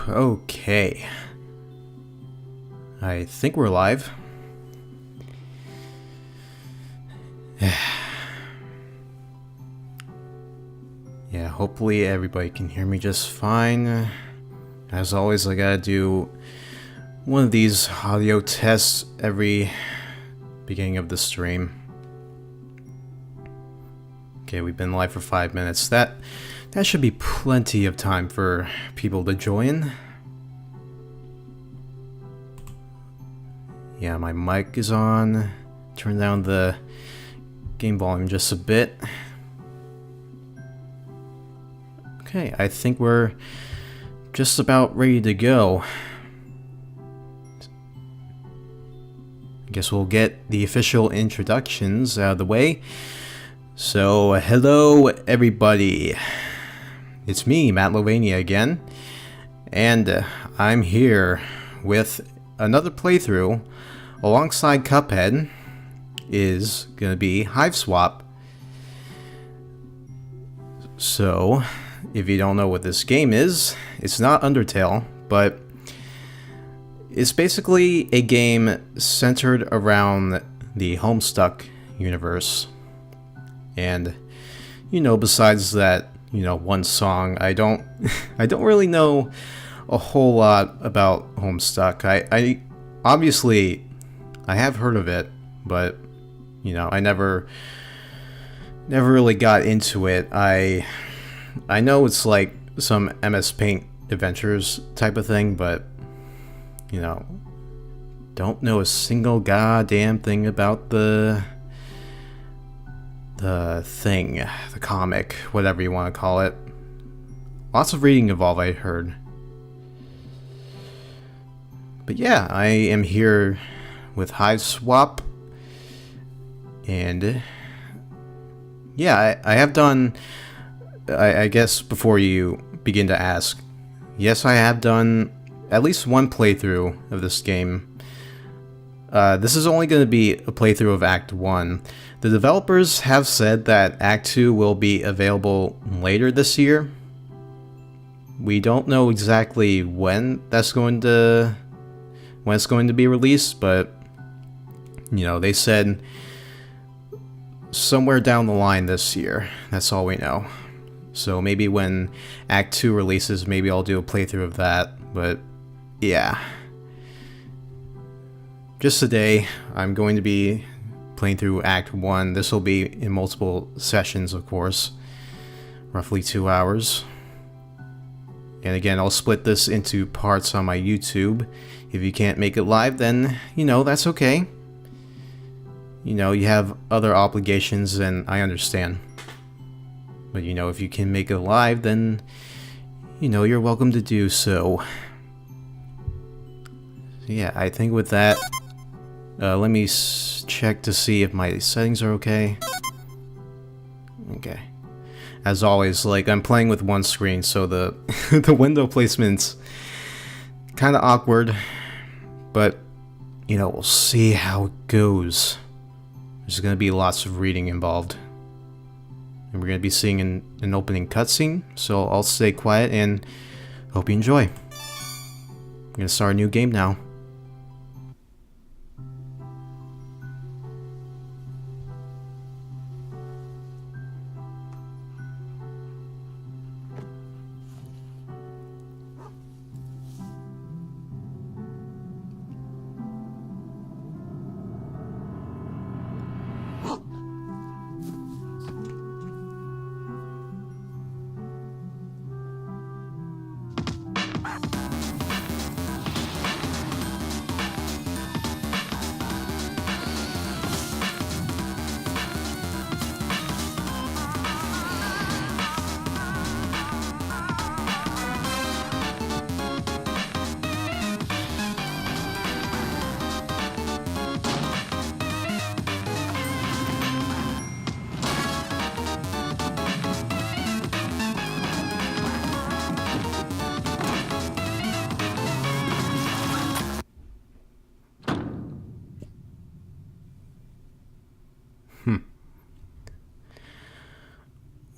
Okay. I think we're live. Yeah, hopefully everybody can hear me just fine. As always, I gotta do one of these audio tests every beginning of the stream. Okay, we've been live for 5 minutes. That should be plenty of time for people to join. Yeah, my mic is on. Turn down the game volume just a bit. Okay, I think we're just about ready to go. I guess we'll get the official introductions out of the way. So, hello everybody. It's me, mattlovania again. And I'm here with another playthrough. Alongside Cuphead is going to be Hiveswap. So, if you don't know what this game is, it's not Undertale, but it's basically a game centered around the Homestuck universe. And, you know, besides that, one song, I don't really know a whole lot about Homestuck. I obviously I have heard of it, but I never really got into it. I know it's like some MS Paint adventures type of thing, but don't know a single goddamn thing about the thing, the comic, whatever you want to call it. Lots of reading involved, I heard. But yeah, I am here with Hiveswap, and yeah, I have done, I guess before you begin to ask, yes, I have done at least one playthrough of this game. This is only going to be a playthrough of Act 1. The developers have said that Act 2 will be available later this year. We don't know exactly when it's going to be released, but they said somewhere down the line this year. That's all we know. So maybe when Act 2 releases, maybe I'll do a playthrough of that, but yeah. Just today, I'm going to be playing through Act 1. This will be in multiple sessions, of course. Roughly 2 hours. And again, I'll split this into parts on my YouTube. If you can't make it live, then, that's okay. You have other obligations, and I understand. But, if you can make it live, then, you're welcome to do so. Yeah, I think with that, let me check to see if my settings are okay. Okay. As always, I'm playing with one screen, so the the window placement's kind of awkward. But, we'll see how it goes. There's going to be lots of reading involved. And we're going to be seeing an opening cutscene, so I'll stay quiet and hope you enjoy. I'm going to start a new game now.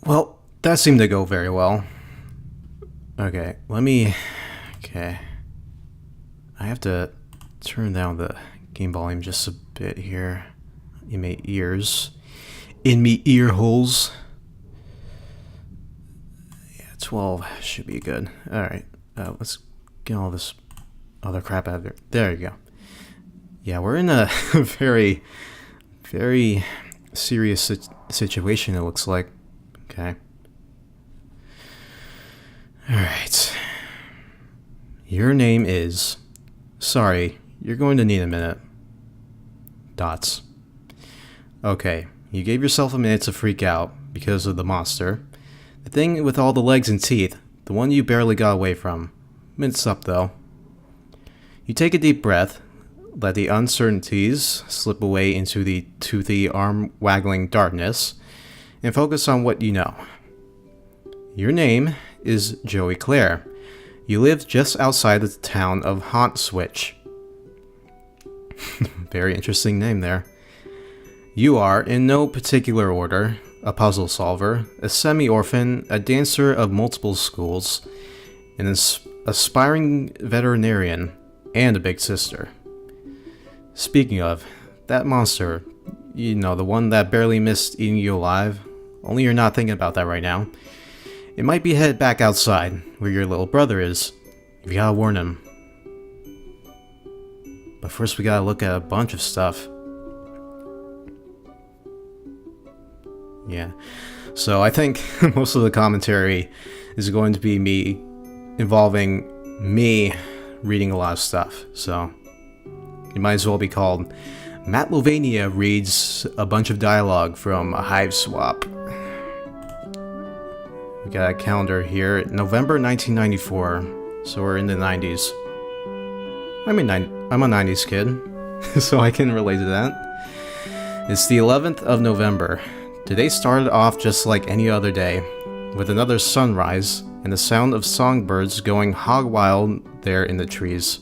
Well, that seemed to go very well. Okay, let me Okay. I have to turn down the game volume just a bit here. In my ears. In me ear holes. Yeah, 12 should be good. Alright. Let's get all this other crap out of there. There you go. Yeah, we're in a very, very serious situation, it looks like. Okay. Alright. Your name is... Sorry, you're going to need a minute. Dots. Okay, you gave yourself a minute to freak out because of the monster. The thing with all the legs and teeth, the one you barely got away from. Minute's up though. You take a deep breath, let the uncertainties slip away into the toothy, arm-waggling darkness, and focus on what you know. Your name is Joey Clare. You live just outside the town of Haunt Switch. Very interesting name there. You are, in no particular order, a puzzle solver, a semi-orphan, a dancer of multiple schools, an aspiring veterinarian, and a big sister. Speaking of, that monster, you know, the one that barely missed eating you alive, only you're not thinking about that right now. It might be headed back outside, where your little brother is. You gotta warn him. But first we gotta look at a bunch of stuff. Yeah. So I think most of the commentary is going to be me involving me reading a lot of stuff. So it might as well be called Mattlovania reads a bunch of dialogue from a Hiveswap. We got a calendar here, November 1994, so we're in the 90s. I'm a 90s kid, so I can relate to that. It's the 11th of November. Today started off just like any other day, with another sunrise and the sound of songbirds going hog wild there in the trees.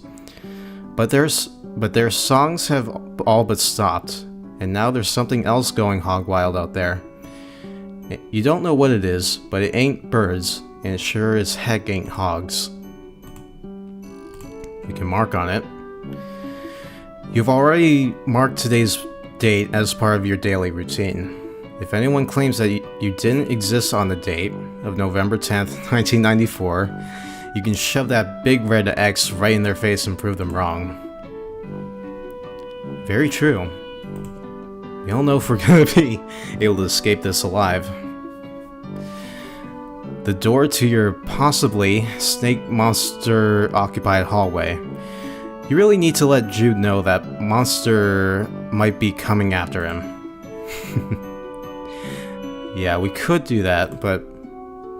But their songs have all but stopped, and now there's something else going hog wild out there. You don't know what it is, but it ain't birds, and it sure as heck ain't hogs. We can mark on it. You've already marked today's date as part of your daily routine. If anyone claims that you didn't exist on the date of November 10th, 1994, you can shove that big red X right in their face and prove them wrong. Very true. We don't know if we're gonna be able to escape this alive. The door to your possibly snake monster occupied hallway. You really need to let Jude know that monster might be coming after him. Yeah, we could do that, but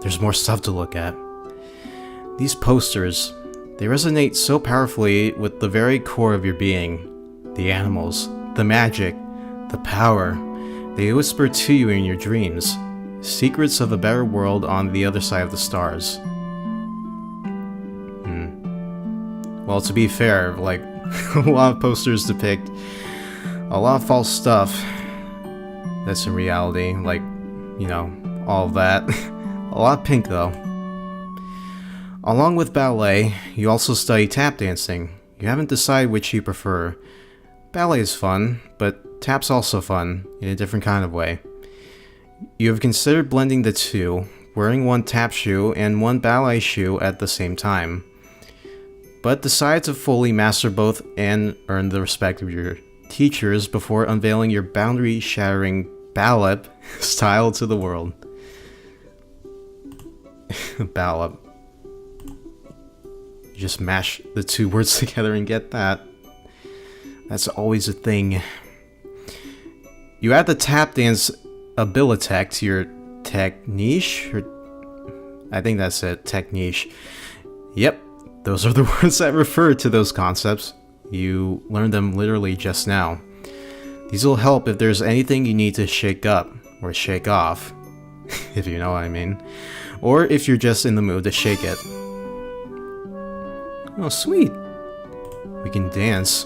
there's more stuff to look at. These posters, they resonate so powerfully with the very core of your being. The animals, the magic, the power. They whisper to you in your dreams. Secrets of a better world on the other side of the stars. Well, to be fair, like, a lot of posters depict a lot of false stuff that's in reality, like, you know, all of that. A lot of pink, though. Along with ballet, you also study tap dancing. You haven't decided which you prefer. Ballet is fun, but tap's also fun, in a different kind of way. You have considered blending the two, wearing one tap shoe and one ballet shoe at the same time, but decide to fully master both and earn the respect of your teachers before unveiling your boundary-shattering ballet style to the world. Ballet. You just mash the two words together and get that. That's always a thing. You add the tap dance abilitech to your techniche? I think that's it, techniche. Yep, those are the words that refer to those concepts. You learned them literally just now. These will help if there's anything you need to shake up, or shake off, if you know what I mean. Or if you're just in the mood to shake it. Oh, sweet! We can dance.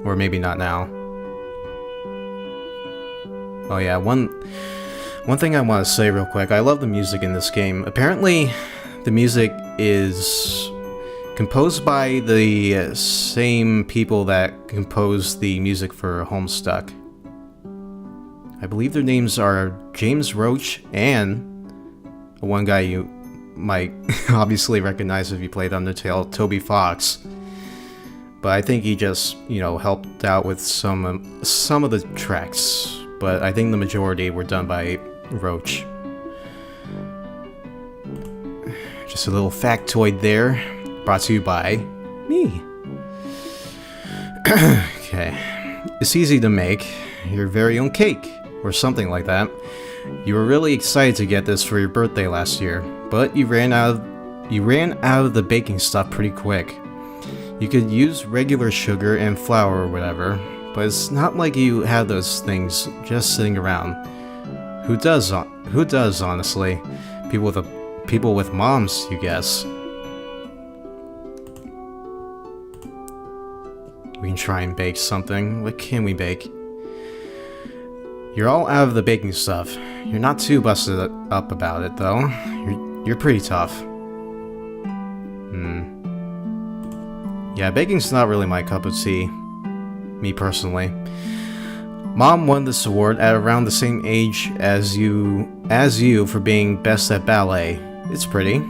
Or maybe not now. Oh yeah, one thing I want to say real quick. I love the music in this game. Apparently, the music is composed by the same people that composed the music for Homestuck. I believe their names are James Roach and one guy you might obviously recognize if you played Undertale, Toby Fox. But I think he just, helped out with some of the tracks. But I think the majority were done by Roach. Just a little factoid there, brought to you by me. Okay, it's easy to make your very own cake, or something like that. You were really excited to get this for your birthday last year, but you ran out of the baking stuff pretty quick. You could use regular sugar and flour or whatever, but it's not like you have those things just sitting around. Who does, honestly? People with moms, you guess. We can try and bake something. What can we bake? You're all out of the baking stuff. You're not too busted up about it, though. You're pretty tough. Yeah, baking's not really my cup of tea. Me personally. Mom won this award at around the same age as you for being best at ballet. It's pretty.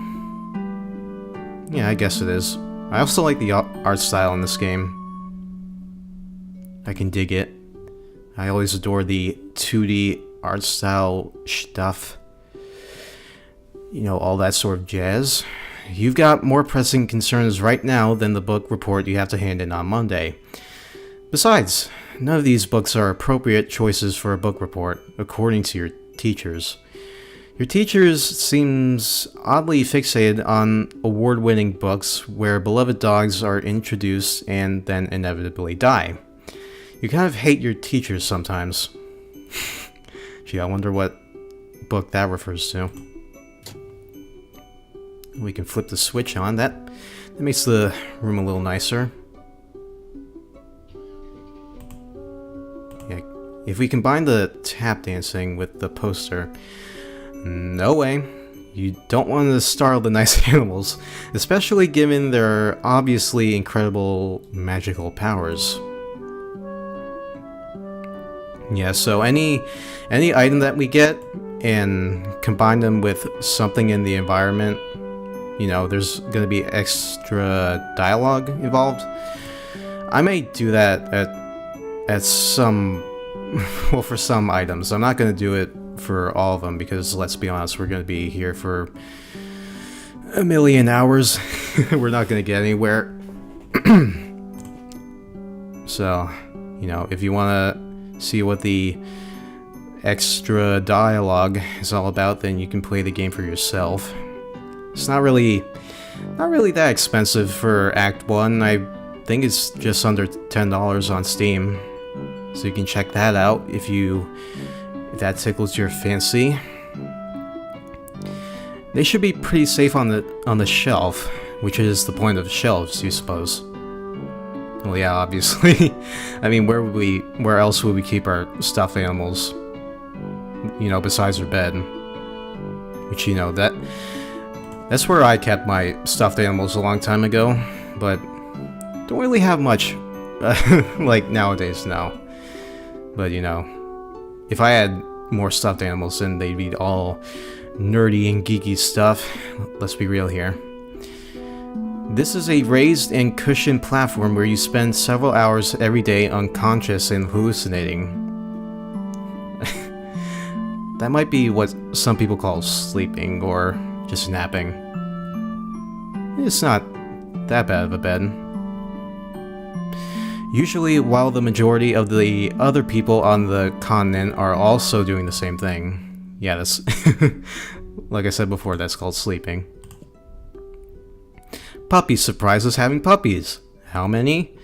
Yeah, I guess it is. I also like the art style in this game. I can dig it. I always adore the 2D art style stuff. All that sort of jazz. You've got more pressing concerns right now than the book report you have to hand in on Monday. Besides, none of these books are appropriate choices for a book report, according to your teachers. Your teachers seems oddly fixated on award-winning books where beloved dogs are introduced and then inevitably die. You kind of hate your teachers sometimes. Gee, I wonder what book that refers to. We can flip the switch on. That makes the room a little nicer. Yeah, if we combine the tap dancing with the poster, no way. You don't want to startle the nice animals, especially given their obviously incredible magical powers. Yeah, so any item that we get and combine them with something in the environment, there's going to be extra dialogue involved. I may do that at some, well, for some items. I'm not going to do it for all of them because, let's be honest, we're going to be here for a million hours. We're not going to get anywhere. So, if you want to see what the extra dialogue is all about, then you can play the game for yourself. It's not really that expensive for Act 1. I think it's just under $10 on Steam. So you can check that out if that tickles your fancy. They should be pretty safe on the shelf, which is the point of shelves, you suppose. Well, yeah, obviously. I mean, where else would we keep our stuffed animals? Besides our bed. Which, that's where I kept my stuffed animals a long time ago, but don't really have much, like nowadays now. But, if I had more stuffed animals, then they'd be all nerdy and geeky stuff. Let's be real here. This is a raised and cushioned platform where you spend several hours every day unconscious and hallucinating. That might be what some people call sleeping or just napping. It's not that bad of a bed. Usually, while the majority of the other people on the continent are also doing the same thing. Yeah, that's like I said before, that's called sleeping. Puppy surprises having puppies. How many?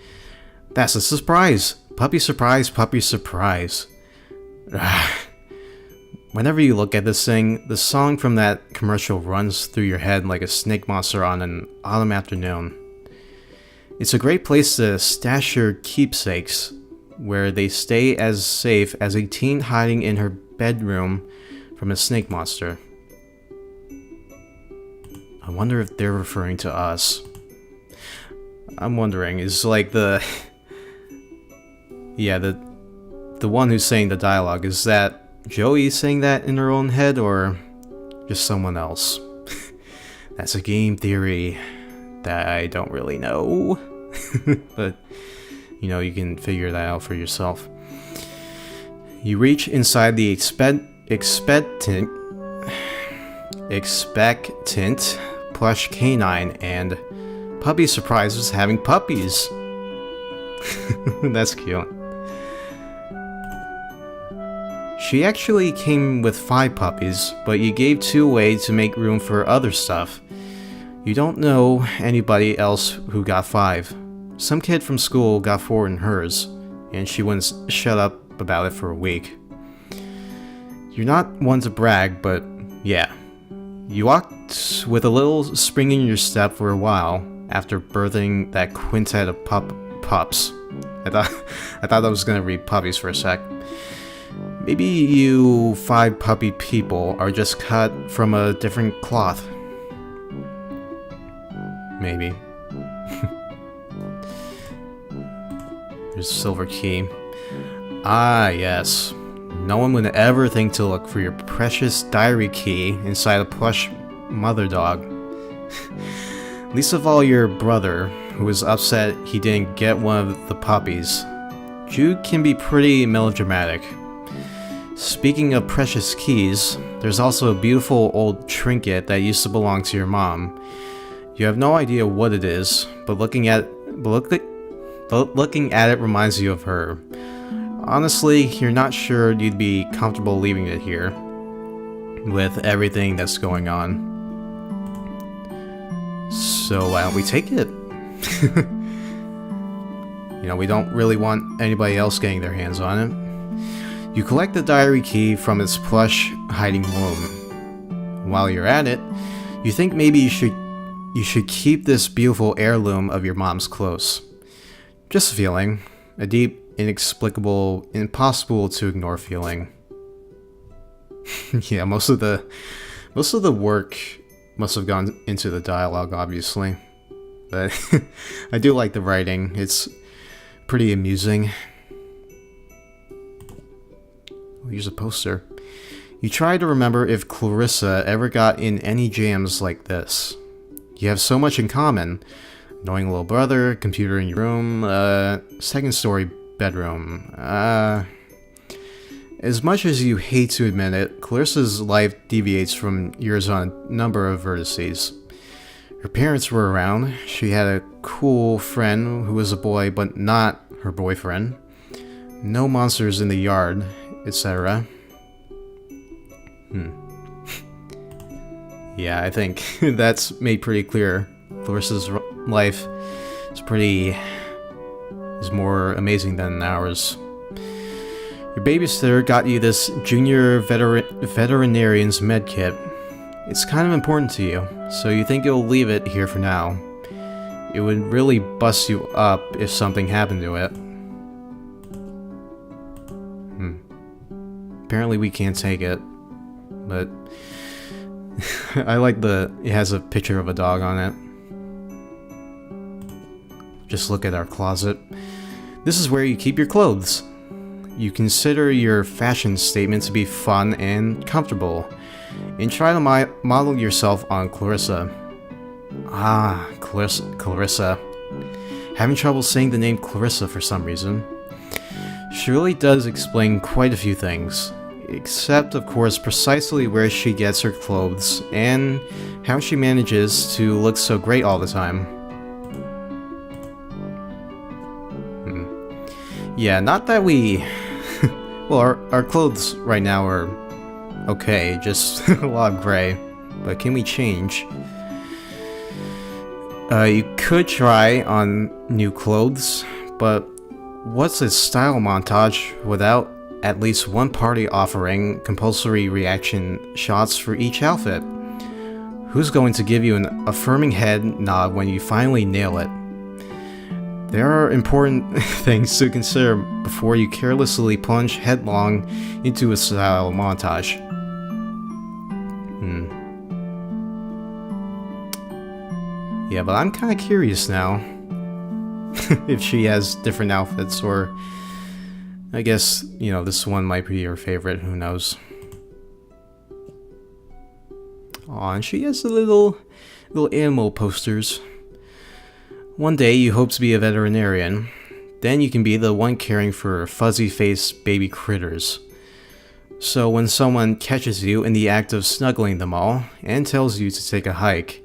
That's a surprise. Puppy surprise, puppy surprise. Whenever you look at this thing, the song from that commercial runs through your head like a snake monster on an autumn afternoon. It's a great place to stash your keepsakes, where they stay as safe as a teen hiding in her bedroom from a snake monster. I wonder if they're referring to us. I'm wondering, is like the... yeah, the one who's saying the dialogue, is that Joey saying that in her own head, or just someone else? That's a game theory that I don't really know. But, you know, you can figure that out for yourself. You reach inside the expectant plush canine, and Puppy surprises having puppies. That's cute. She actually came with 5 puppies, but you gave 2 away to make room for other stuff. You don't know anybody else who got 5. Some kid from school got 4 in hers, and she wouldn't shut up about it for a week. You're not one to brag, but yeah. You walked with a little spring in your step for a while after birthing that quintet of pups. I thought I was gonna read puppies for a sec. Maybe you 5 puppy people are just cut from a different cloth. Maybe. There's a silver key. Ah, yes. No one would ever think to look for your precious diary key inside a plush mother dog. Least of all your brother, who was upset he didn't get one of the puppies. Jude can be pretty melodramatic. Speaking of precious keys, there's also a beautiful old trinket that used to belong to your mom. You have no idea what it is, but looking at it reminds you of her. Honestly, you're not sure you'd be comfortable leaving it here, with everything that's going on. So why don't we take it? You know, we don't really want anybody else getting their hands on it. You collect the diary key from its plush hiding room. While you're at it, you think maybe you should keep this beautiful heirloom of your mom's close. Just a feeling. A deep, inexplicable, impossible to ignore feeling. Yeah, most of the work must have gone into the dialogue, obviously. But I do like the writing. It's pretty amusing. Here's a poster. You try to remember if Clarissa ever got in any jams like this. You have so much in common. Knowing little brother, computer in your room, second story bedroom. As much as you hate to admit it, Clarissa's life deviates from yours on a number of vertices. Her parents were around, she had a cool friend who was a boy but not her boyfriend, no monsters in the yard, etc. Yeah, I think that's made pretty clear. Clarissa's life is more amazing than ours. Your babysitter got you this junior veterinarian's med kit. It's kind of important to you, so you think you'll leave it here for now. It would really bust you up if something happened to it. Apparently we can't take it, but I like it has a picture of a dog on it. Just look at our closet. This is where you keep your clothes. You consider your fashion statement to be fun and comfortable, and try to model yourself on Clarissa. Ah, Clarissa. Having trouble saying the name Clarissa for some reason. She really does explain quite a few things, except of course precisely where she gets her clothes, and how she manages to look so great all the time. Yeah, not that we... well, our clothes right now are okay, just a lot of gray. But can we change? You could try on new clothes, but what's a style montage without at least one party offering compulsory reaction shots for each outfit? Who's going to give you an affirming head nod when you finally nail it? There are important things to consider before you carelessly plunge headlong into a style montage. Yeah, but I'm kind of curious now if she has different outfits, or I guess, you know, this one might be her favorite, who knows. Aw, and she has the little animal posters. One day you hope to be a veterinarian. Then you can be the one caring for fuzzy-faced baby critters. So when someone catches you in the act of snuggling them all and tells you to take a hike,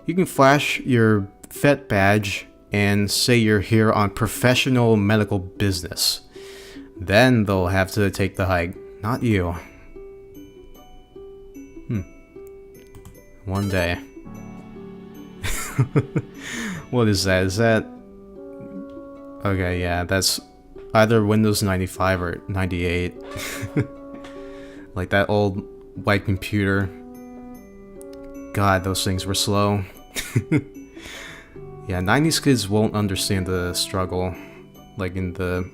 you can flash your vet badge and say you're here on professional medical business. Then they'll have to take the hike, not you. One day. What is that? Is that... Okay, yeah, that's either Windows 95 or 98. Like that old white computer. God, those things were slow. Yeah, 90s kids won't understand the struggle, like in the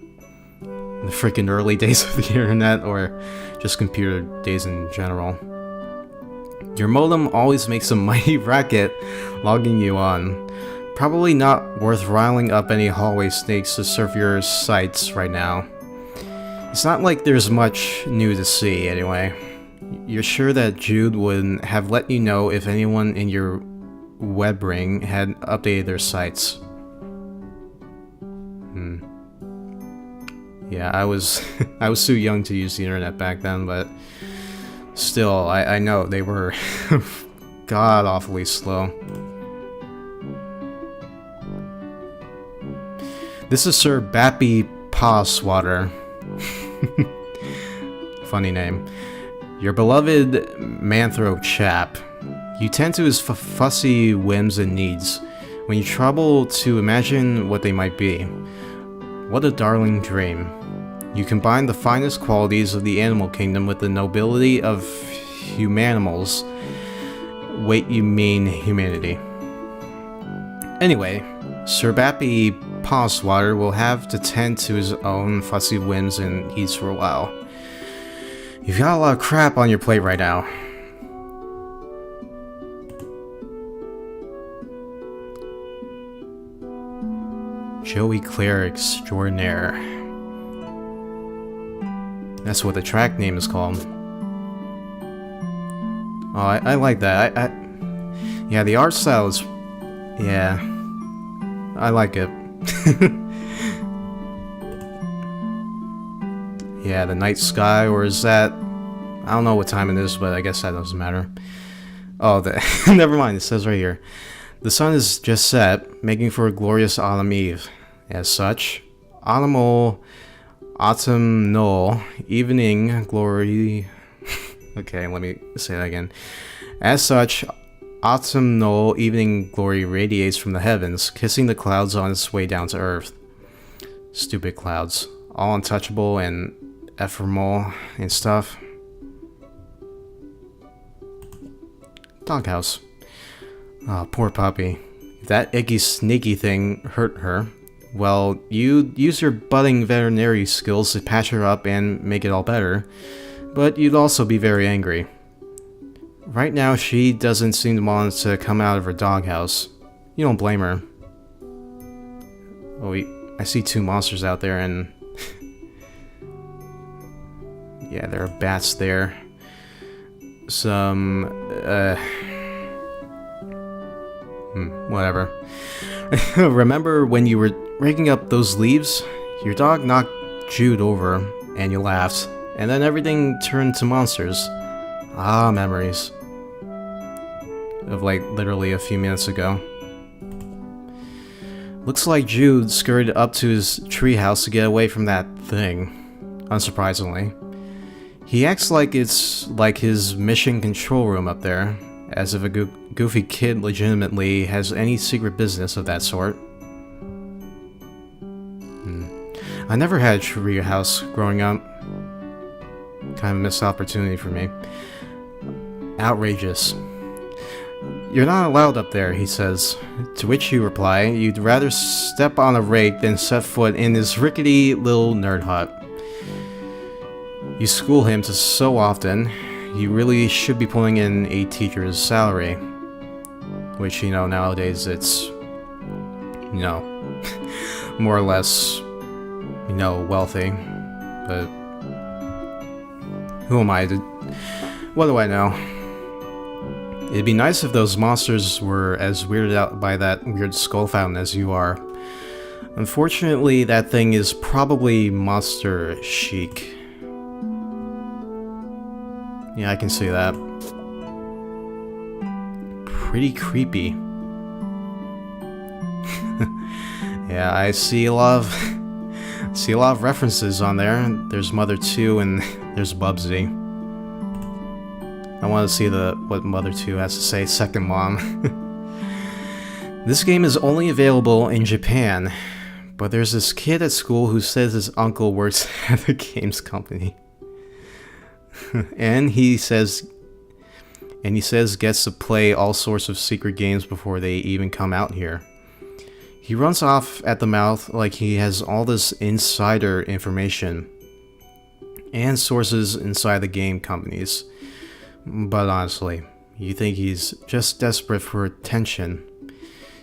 freaking early days of the internet, or just computer days in general. Your modem always makes a mighty racket logging you on. Probably not worth riling up any hallway snakes to surf your sites right now. It's not like there's much new to see, anyway. You're sure that Jude would have let you know if anyone in your web ring had updated their sites. Yeah, I was too young to use the internet back then, but still, I know they were god-awfully slow. This is Sir Bappy Pawswater. Funny name. Your beloved Manthro chap. You tend to his fussy whims and needs when you trouble to imagine what they might be. What a darling dream. You combine the finest qualities of the animal kingdom with the nobility of humanimals. Wait, you mean humanity. Anyway, Sir Bappy Pawswater will have to tend to his own fussy whims and needs for a while. You've got a lot of crap on your plate right now. Joey Claire Extraordinaire. That's what the track name is called. Oh, I like that. Yeah, the art style is... Yeah. I like it. Yeah, the night sky, or is that... I don't know what time it is, but I guess that doesn't matter. Oh, never mind, it says right here. The sun is just set, making for a glorious autumn eve. As such, autumnal evening glory... Okay, let me say that again. As such, autumnal evening glory radiates from the heavens, kissing the clouds on its way down to earth. Stupid clouds. All untouchable and ephemeral and stuff. Doghouse. Oh, poor puppy. If that icky sneaky thing hurt her, well, you'd use your budding veterinary skills to patch her up and make it all better, but you'd also be very angry. Right now, she doesn't seem to want to come out of her doghouse. You don't blame her. Oh, I see two monsters out there, and... yeah, there are bats there. Some... whatever. Remember when you were raking up those leaves? Your dog knocked Jude over, and you laughed, and then everything turned to monsters. Ah, memories. Of like literally a few minutes ago. Looks like Jude scurried up to his treehouse to get away from that thing. Unsurprisingly. He acts like it's like his mission control room up there, as if a goofy kid legitimately has any secret business of that sort. I never had a treehouse growing up. Kind of a missed opportunity for me. Outrageous. You're not allowed up there, he says, to which you reply, you'd rather step on a rake than set foot in this rickety little nerd hut. You school him to so often, you really should be pulling in a teacher's salary. which, you know, nowadays it's, you know, more or less, you know, wealthy. But who am I to... What do I know? It'd be nice if those monsters were as weirded out by that weird skull fountain as you are. Unfortunately, that thing is probably monster chic. Yeah, I can see that. Pretty creepy. Yeah, I see a lot of references on there. There's Mother 2 and there's Bubsy. I want to see what Mother 2 has to say, second mom. This game is only available in Japan, but there's this kid at school who says his uncle works at the games company. and he says gets to play all sorts of secret games before they even come out here. He runs off at the mouth like he has all this insider information and sources inside the game companies. But honestly, you think he's just desperate for attention.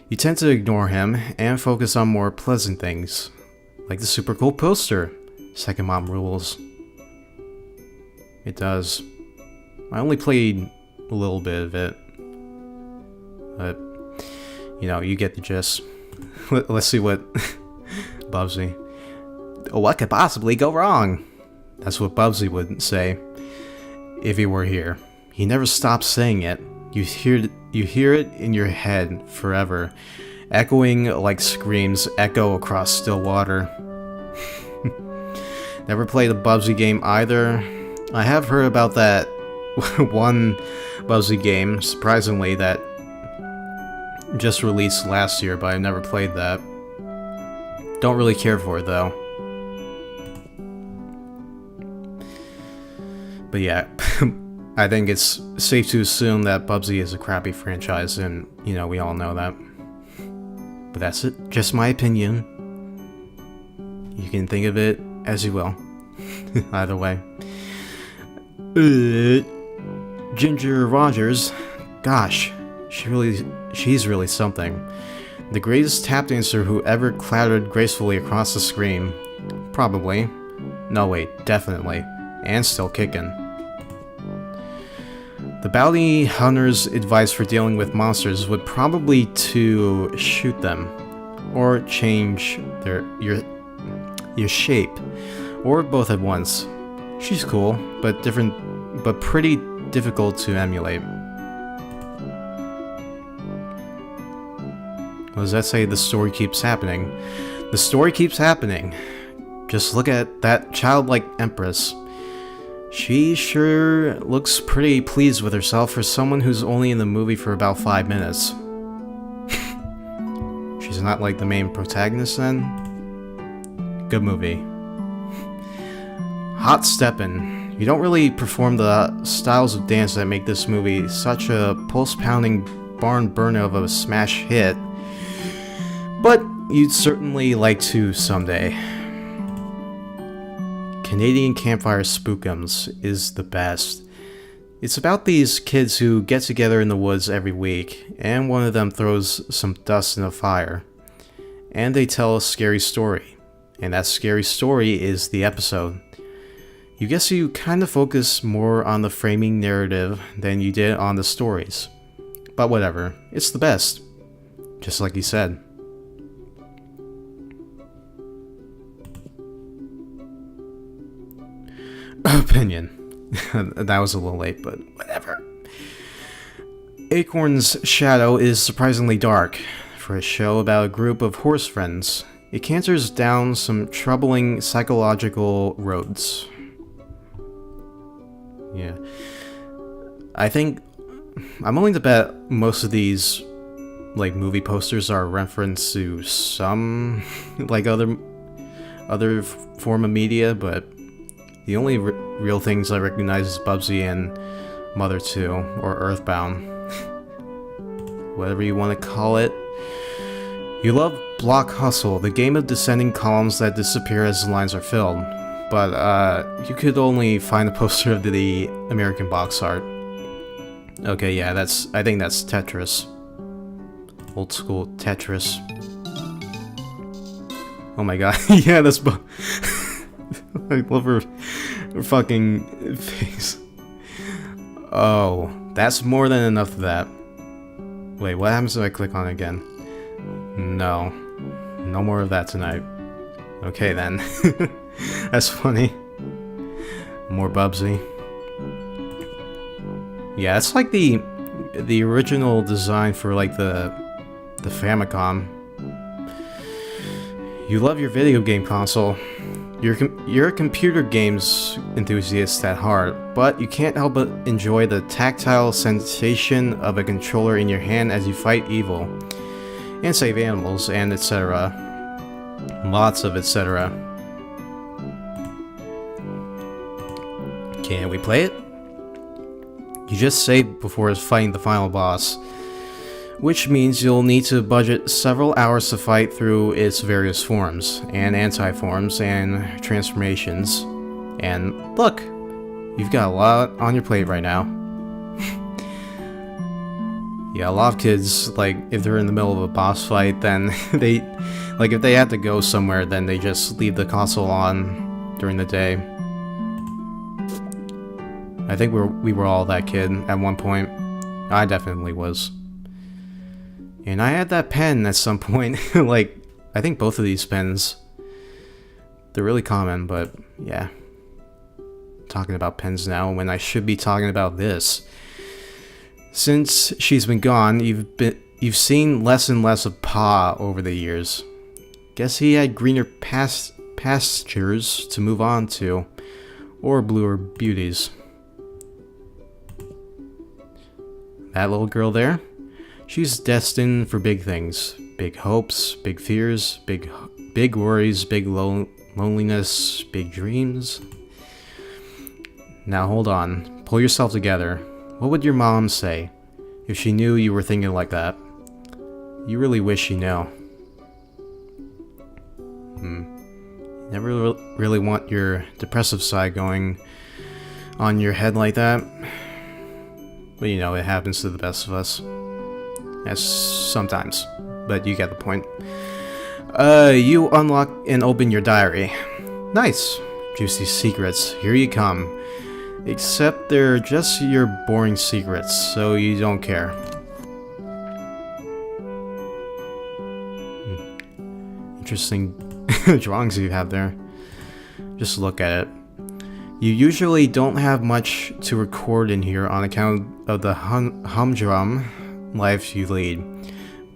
You tend to ignore him and focus on more pleasant things, like the super cool poster. Second mom rules. It does. I only played a little bit of it, but you know, you get the gist. Let's see what Bubsy. What could possibly go wrong? That's what Bubsy would say if he were here. He never stops saying it. You hear it in your head forever, echoing like screams echo across still water. Never played a Bubsy game either. I have heard about that one Bubsy game, surprisingly, that just released last year, but I've never played that. Don't really care for it though. But yeah, I think it's safe to assume that Bubsy is a crappy franchise, and, you know, we all know that. But that's it. Just my opinion. You can think of it as you will. Either way. Ginger Rogers. Gosh, she's really something. The greatest tap dancer who ever clattered gracefully across the screen. Probably. No, wait, definitely. And still kicking. The bounty hunter's advice for dealing with monsters would probably to shoot them, or change your shape, or both at once. She's cool, but pretty difficult to emulate. What does that say? The story keeps happening. The story keeps happening. Just look at that childlike empress. She sure looks pretty pleased with herself for someone who's only in the movie for about 5 minutes. She's not like the main protagonist then? Good movie. Hot Steppin'. You don't really perform the styles of dance that make this movie such a pulse-pounding barn burner of a smash hit, but you'd certainly like to someday. Canadian Campfire Spookums is the best. It's about these kids who get together in the woods every week, and one of them throws some dust in a fire. And they tell a scary story. And that scary story is the episode. You guess you kind of focus more on the framing narrative than you did on the stories. But whatever, it's the best. Just like he said. Opinion. That was a little late, but whatever. Acorn's Shadow is surprisingly dark. For a show about a group of horse friends, it canters down some troubling psychological roads. Yeah. I think I'm willing to bet most of these like movie posters are a reference to some like other form of media, but the only real things I recognize is Bubsy and Mother 2, or Earthbound. Whatever you want to call it. You love Block Hustle, the game of descending columns that disappear as the lines are filled. But, you could only find a poster of the American box art. Okay, yeah, I think that's Tetris. Old school Tetris. Oh my god, yeah, that's I love her fucking face. Oh, that's more than enough of that. Wait, what happens if I click on it again? No. No more of that tonight. Okay then. That's funny. More Bubsy. Yeah, it's like the original design for like the Famicom. You love your video game console. You're a computer games enthusiast at heart, but you can't help but enjoy the tactile sensation of a controller in your hand as you fight evil, and save animals, and etc. Lots of etc. Can we play it? You just save before fighting the final boss, which means you'll need to budget several hours to fight through its various forms, and anti-forms, and transformations. And look, you've got a lot on your plate right now. Yeah, a lot of kids, like, if they're in the middle of a boss fight, then if they have to go somewhere, then they just leave the console on during the day. I think we were all that kid at one point. I definitely was. And I had that pen at some point. Like, I think both of these pens, they're really common, but yeah. Talking about pens now when I should be talking about this. Since she's been gone, you've seen less and less of Pa over the years. Guess he had greener pastures to move on to, or bluer beauties. That little girl there? She's destined for big things. Big hopes, big fears, big worries, big loneliness, big dreams. Now hold on. Pull yourself together. What would your mom say if she knew you were thinking like that? You really wish she knew. Never really want your depressive side going on your head like that. But you know, it happens to the best of us. Yes, sometimes, but you get the point. You unlock and open your diary. Nice. Juicy secrets. Here you come. Except they're just your boring secrets, so you don't care. Interesting drawings you have there. Just look at it. You usually don't have much to record in here on account of the humdrum life you lead,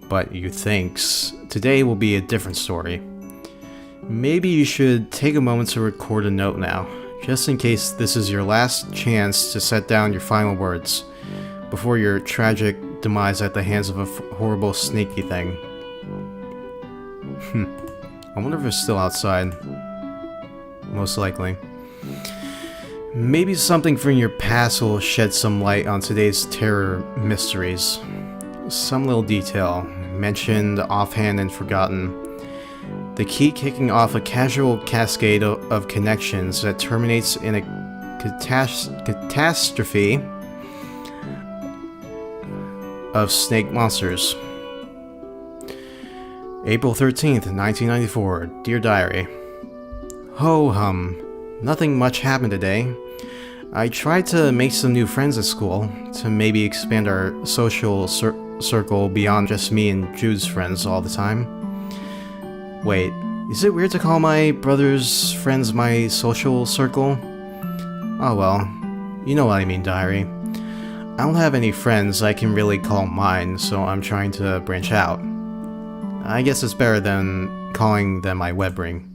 but you thinks today will be a different story. Maybe you should take a moment to record a note now, just in case this is your last chance to set down your final words before your tragic demise at the hands of a horrible sneaky thing. I wonder if it's still outside. Most likely. Maybe something from your past will shed some light on today's terror mysteries. Some little detail, mentioned offhand and forgotten. The key kicking off a casual cascade of connections that terminates in a catastrophe of snake monsters. April 13th, 1994. Dear Diary. Ho hum. Nothing much happened today. I tried to make some new friends at school, to maybe expand our social circle beyond just me and Jude's friends all the time. Wait, is it weird to call my brother's friends my social circle? Oh well, you know what I mean, Diary. I don't have any friends I can really call mine, so I'm trying to branch out. I guess it's better than calling them my web ring.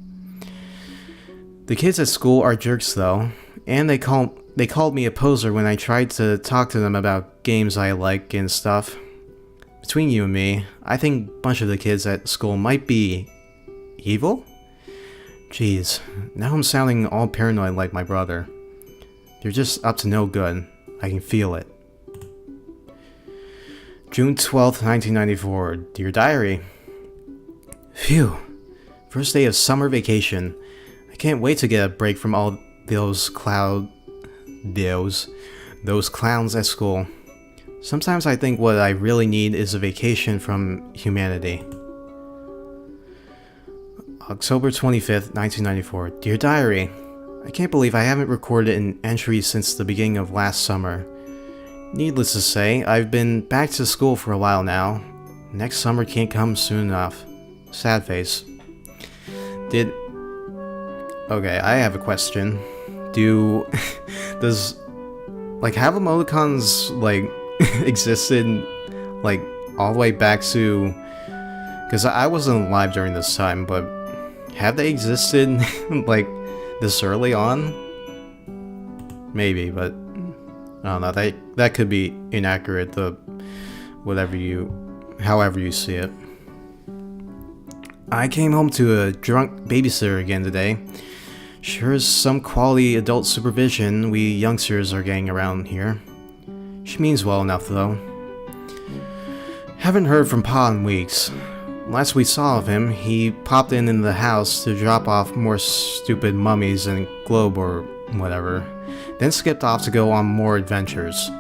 The kids at school are jerks though, and they called me a poser when I tried to talk to them about games I like and stuff. Between you and me, I think a bunch of the kids at school might be evil? Jeez, now I'm sounding all paranoid like my brother. They're just up to no good. I can feel it. June 12th, 1994. Dear Diary. Phew. First day of summer vacation. I can't wait to get a break from all those clowns at school. Sometimes I think what I really need is a vacation from humanity. October 25th, 1994. Dear Diary, I can't believe I haven't recorded an entry since the beginning of last summer. Needless to say, I've been back to school for a while now. Next summer can't come soon enough. Sad face. Okay, I have a question. Does, like, have emoticons, like, existed, like, all the way back to... Because I wasn't alive during this time, but have they existed, like, this early on? Maybe, but I don't know. That could be inaccurate. However you see it. I came home to a drunk babysitter again today. Sure is some quality adult supervision we youngsters are getting around here. She means well enough, though. Haven't heard from Pa in weeks. Last we saw of him, he popped in the house to drop off more stupid mummies and globe or whatever, then skipped off to go on more adventures.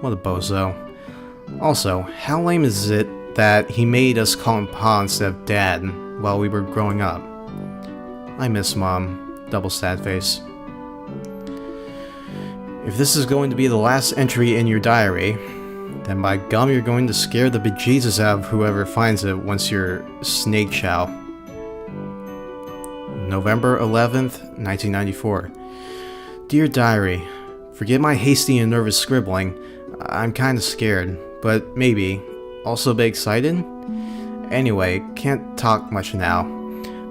What a bozo. Also, how lame is it that he made us call him Pa instead of Dad while we were growing up? I miss Mom. Double sad face. If this is going to be the last entry in your diary, then by gum you're going to scare the bejesus out of whoever finds it once you're snake chow. November 11th, 1994. Dear Diary, forgive my hasty and nervous scribbling. I'm kinda scared, but maybe. Also a bit excited? Anyway, can't talk much now.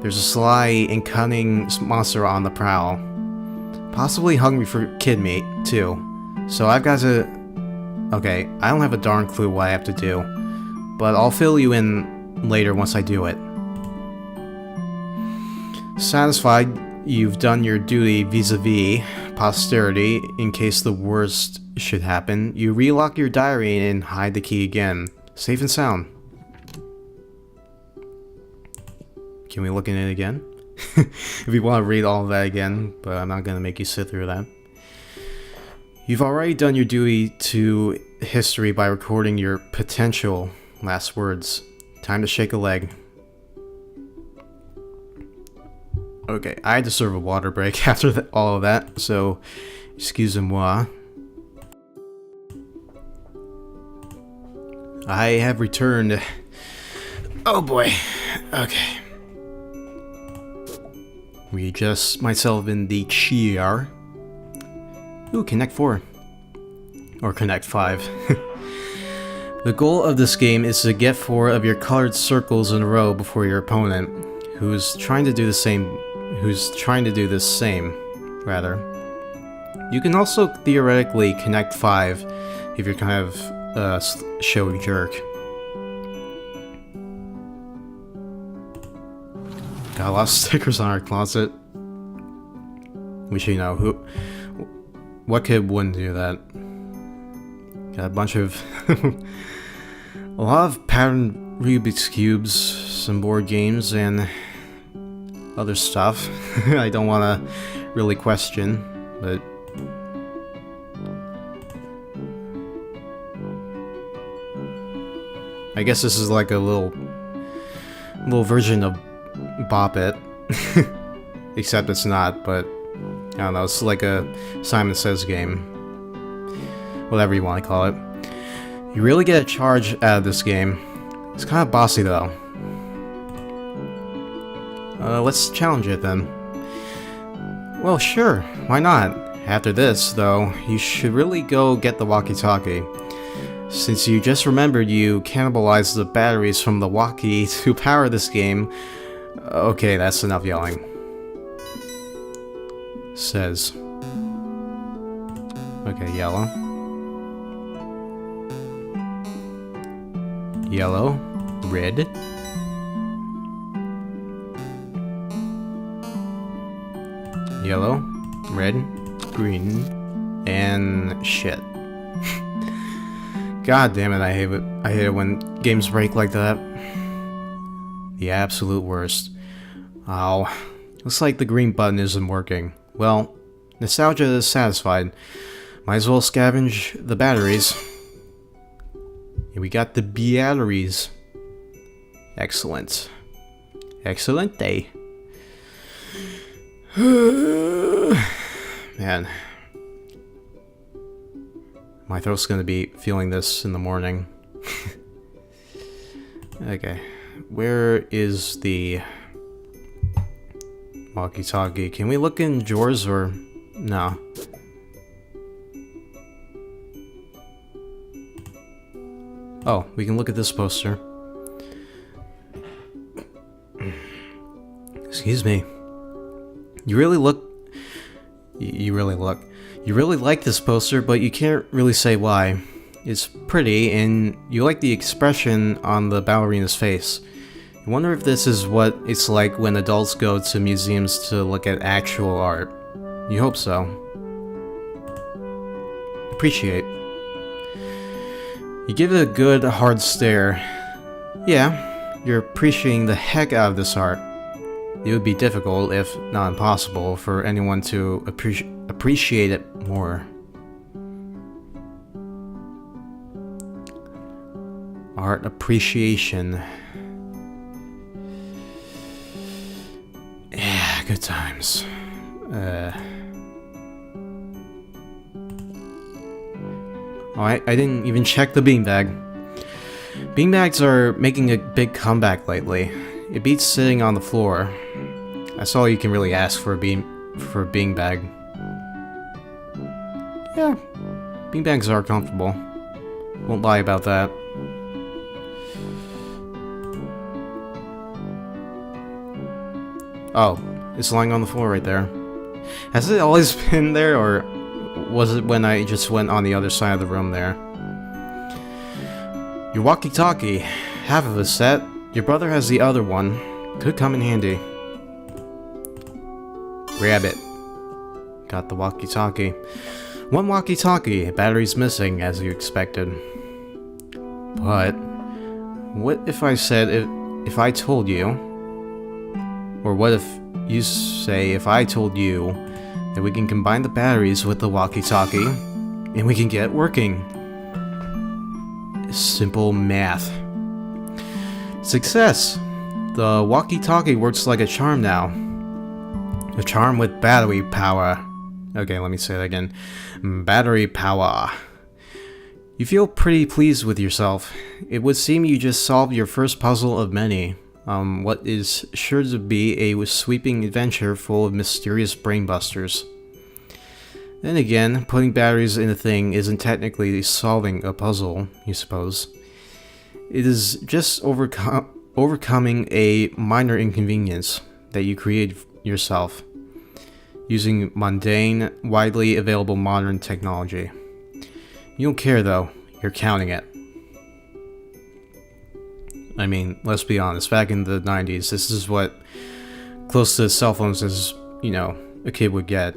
There's a sly and cunning monster on the prowl. Possibly hungry for kid meat, too. So I've got to... Okay, I don't have a darn clue what I have to do, but I'll fill you in later once I do it. Satisfied you've done your duty vis-a-vis posterity in case the worst should happen, you relock your diary and hide the key again. Safe and sound. Can we look in it again? If you want to read all of that again, but I'm not going to make you sit through that. You've already done your duty to history by recording your potential last words. Time to shake a leg. Okay, I deserve a water break after all of that, so excusez-moi. I have returned. Oh boy. Okay. Readjust myself in the chair. Ooh, Connect 4. Or Connect 5. The goal of this game is to get 4 of your colored circles in a row before your opponent, who's trying to do this same, rather. You can also theoretically Connect 5 if you're kind of a showy jerk. Got a lot of stickers on our closet. Which, you know, what kid wouldn't do that? Got a bunch of... a lot of patterned Rubik's Cubes, some board games, and other stuff. I don't want to really question, but... I guess this is like a little version of Bop It. Except it's not, but I don't know, it's like a Simon Says game. Whatever you want to call it. You really get a charge out of this game. It's kind of bossy though. Let's challenge it then. Well, sure, why not? After this, though, you should really go get the walkie-talkie. Since you just remembered you cannibalized the batteries from the walkie to power this game. Okay, that's enough yelling. Says. Okay, yellow. Yellow. Red. Yellow. Red. Green. And shit. God damn it, I hate it. I hate it when games break like that. The absolute worst. Oh, looks like the green button isn't working. Well, nostalgia is satisfied. Might as well scavenge the batteries. And we got the batteries. Excellent. Excellent day. Man. My throat's gonna be feeling this in the morning. Okay. Where is the walkie-talkie? Can we look in drawers or no? Oh, we can look at this poster. Excuse me. You really like this poster, but you can't really say why. It's pretty, and you like the expression on the ballerina's face. I wonder if this is what it's like when adults go to museums to look at actual art. You hope so. Appreciate. You give it a good, hard stare. Yeah, you're appreciating the heck out of this art. It would be difficult, if not impossible, for anyone to appreciate it more. Art appreciation. Yeah, good times. Oh, I didn't even check the beanbag. Beanbags are making a big comeback lately. It beats sitting on the floor. That's all you can really ask for a beanbag. Yeah, beanbags are comfortable. Won't lie about that. Oh, it's lying on the floor right there. Has it always been there, or was it when I just went on the other side of the room there? Your walkie-talkie. Half of a set. Your brother has the other one. Could come in handy. Grab it. Got the walkie-talkie. One walkie-talkie. Battery's missing, as you expected. But what if I said if I told you? Or what if you say if I told you that we can combine the batteries with the walkie-talkie and we can get it working? Simple math. Success! The walkie-talkie works like a charm now. A charm with battery power. Okay, let me say that again. Battery power. You feel pretty pleased with yourself. It would seem you just solved your first puzzle of many. What is sure to be a sweeping adventure full of mysterious brainbusters. Then again, putting batteries in a thing isn't technically solving a puzzle, you suppose. It is just overcoming a minor inconvenience that you create yourself, using mundane, widely available modern technology. You don't care though, you're counting it. I mean, let's be honest, back in the 90s, this is what close to cell phones as, you know, a kid would get.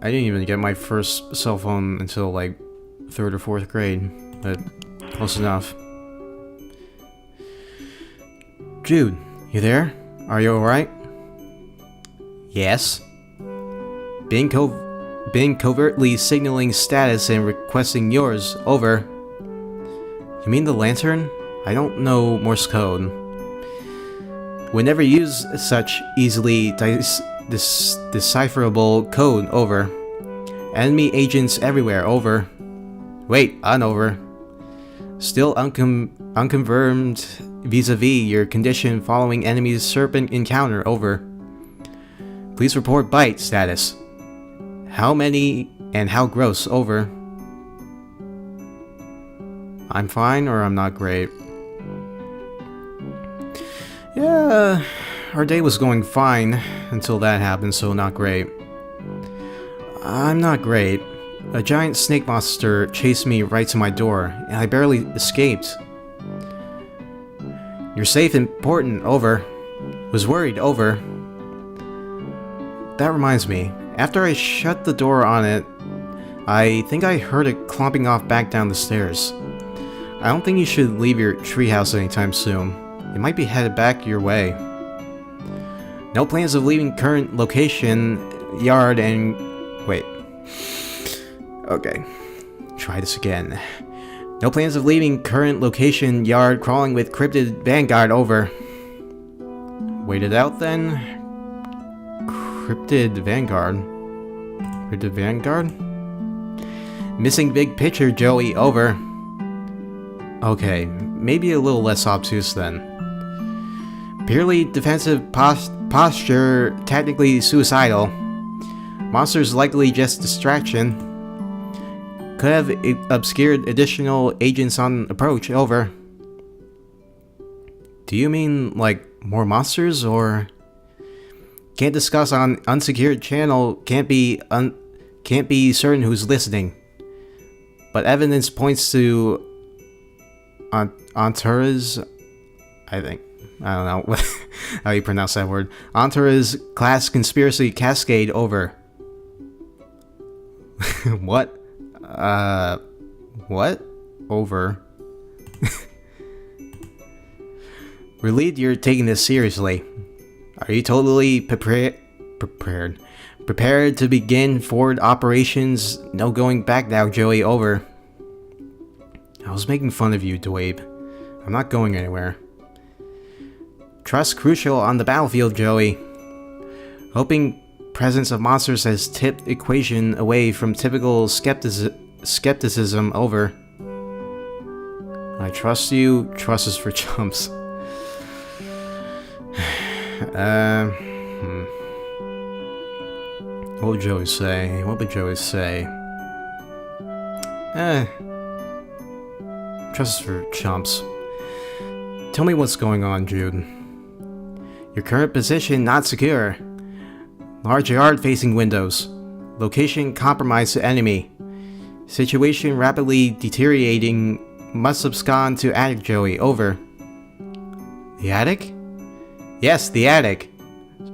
I didn't even get my first cell phone until like 3rd or 4th grade, but close enough. Jude, you there? Are you alright? Yes. Being covertly signaling status and requesting yours. Over. You mean the lantern? I don't know Morse code. We never use such easily decipherable code. Over. Enemy agents everywhere. Over. Wait, over. Still unconfirmed vis-a-vis your condition following enemy serpent encounter. Over. Please report bite status. How many and how gross. Over. I'm fine, or I'm not great. Yeah, our day was going fine until that happened, so not great. I'm not great. A giant snake monster chased me right to my door, and I barely escaped. You're safe and important. Over. Was worried. Over. That reminds me, after I shut the door on it, I think I heard it clomping off back down the stairs. I don't think you should leave your treehouse anytime soon. It might be headed back your way. No plans of leaving current location, yard, and... Wait. Okay. Try this again. No plans of leaving current location. Yard crawling with cryptid vanguard. Over. Wait it out then. Cryptid vanguard. Cryptid vanguard? Missing big picture, Joey. Over. Okay, maybe a little less obtuse then. Purely defensive posture, technically suicidal. Monsters likely just distraction. Could have obscured additional agents on approach. Over. Do you mean, like, more monsters, or... Can't discuss on unsecured channel, can't be certain who's listening. But evidence points to... Entourage... I think. I don't know how you pronounce that word. Entourage class conspiracy cascade. Over. What? What? Over. Relieved you're taking this seriously. Are you totally prepared to begin forward operations? No going back now, Joey. Over. I was making fun of you, Dwayne. I'm not going anywhere. Trust crucial on the battlefield, Joey. Hoping presence of monsters has tipped equation away from typical skepticism. Over. I trust you. Trust is for chumps. What would Joey say? What would Joey say? Trust is for chumps. Tell me what's going on, Jude. Your current position not secure. Large yard facing windows. Location compromised to enemy. Situation rapidly deteriorating. Must abscond to attic, Joey. Over. The attic? Yes, the attic.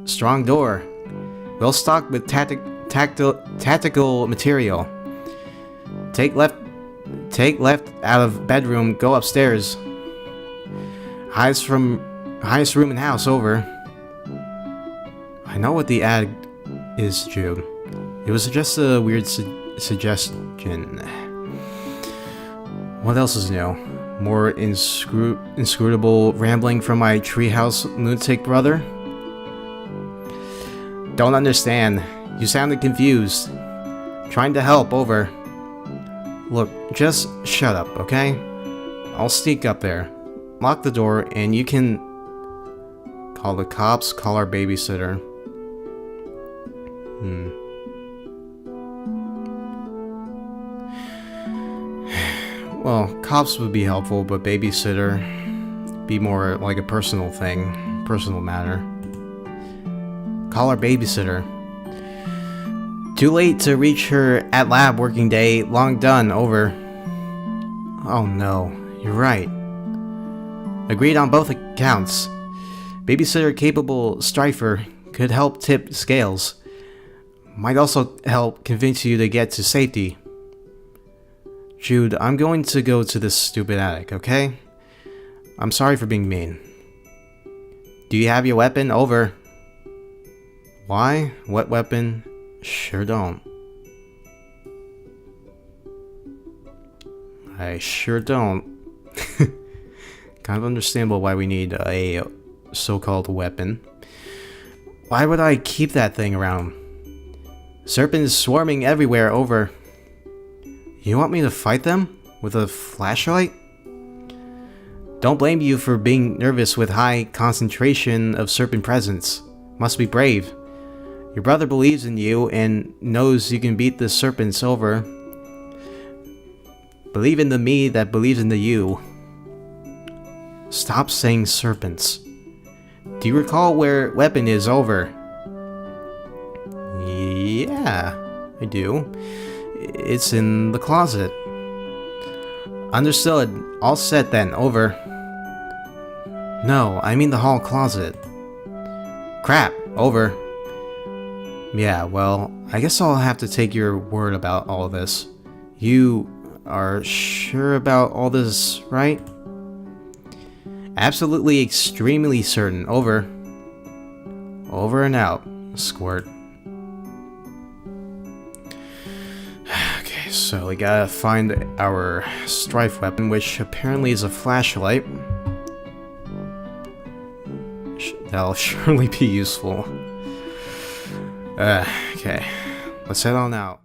Strong door. Well stocked with tactical material. Take left out of bedroom. Go upstairs. Highest room in house. Over. I know what the attic is, Jude. It was just a weird suggestion. What else is new? More inscrutable rambling from my treehouse lunatic brother? Don't understand. You sounded confused. Trying to help. Over. Look, just shut up, okay? I'll sneak up there. Lock the door, and you can... Call the cops, call our babysitter. Well, cops would be helpful, but babysitter be more like a personal thing, personal matter. Call our babysitter. Too late to reach her at lab working day, long done. Over. Oh no, you're right. Agreed on both accounts. Babysitter capable strifer could help tip scales. Might also help convince you to get to safety. Jude, I'm going to go to this stupid attic, okay? I'm sorry for being mean. Do you have your weapon? Over. Why? What weapon? Sure don't. I sure don't. Kind of understandable why we need a so-called weapon. Why would I keep that thing around? Serpents swarming everywhere. Over. You want me to fight them? With a flashlight? Don't blame you for being nervous with high concentration of serpent presence. Must be brave. Your brother believes in you and knows you can beat the serpents. Over. Believe in the me that believes in the you. Stop saying serpents. Do you recall where weapon is? Over. Yeah, I do. It's in the closet. Understood. All set then. Over. No, I mean the hall closet. Crap. Over. Yeah, well, I guess I'll have to take your word about all of this. You are sure about all this, right? Absolutely, extremely certain. Over. Over and out. Squirt. Okay, so we gotta find our strife weapon, which apparently is a flashlight. That'll surely be useful. Okay, let's head on out.